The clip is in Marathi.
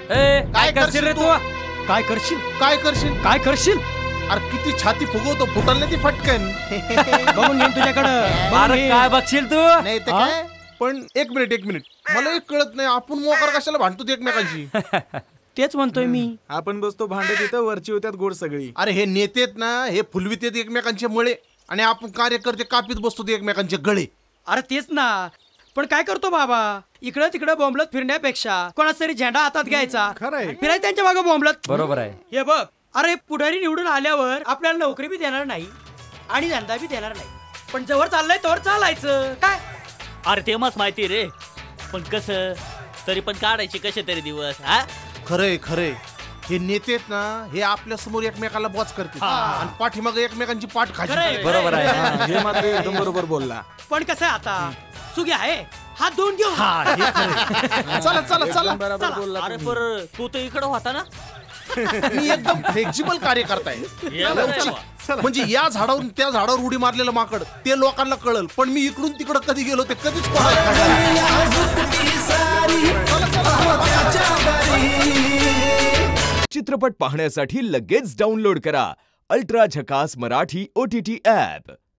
काय करशील रे तू? काय करशील? काय करशील? काय करशील? अरे किती छाती फुगवतो, फुटल नाही ती फटकन. बघून घेईन तुझ्याकडं. अरे काय बघशील तू? नाही ते काय, पण एक मिनिट मला एक कळत नाही, आपण मोकार कशाला भांडतो एकमेकांशी? तेच म्हणतोय मी. आपण बसतो भांडे तिथं, वरची होत्यात गोड सगळी. अरे हे नेतेत ना, हे फुलवितेत एकमेकांचे मळे, आणि आपण कार्यकर्ते कापीत बसतो एकमेकांचे गळे. अरे तेच ना, पण काय करतो बाबा, इकडं तिकडं बोंबलत फिरण्यापेक्षा कोणाचा तरी झेंडा हातात घ्यायचा, फिरायचं त्यांच्या मागं बोंबलत. बरोबर आहे. हे बघ, अरे पुढारी निवडून आल्यावर आपल्याला नोकरी बी देणार नाही आणि धंदा बी देणार नाही, पण जवळ चाललंय तोवर चालायचं काय. अरे ते मस्त माहिती रे, पण कसं तरी पण काढायचे कसे तरी दिवस. हा खरंय हे नेतेत ना, हे आपल्या समोर एकमेकाला बॉच करते आणि पाठीमागे एकमेकांची पाठ खायची. बरोबर आहे. हे मात्र एकदम बरोबर बोलला. पण कसं आहे आता, सुगी आहे हात धुवून घेऊ. चला चला चला. बरोबर बोलला. अरे पर तू तर इकडं होता ना. मी एकदम फ्लेक्झिबल कार्यकर्ता आहे. हे बरं आहे बा. म्हणजे या झाडावरून त्या झाडावर उडी मारलेलं माकड ते लोकांना कळल, पण मी इकडून तिकडं कधी गेलो ते कधीच चित्रपट पाहण्यासाठी लगेच डाउनलोड करा अल्ट्रा झकास मराठी OTT ऍप.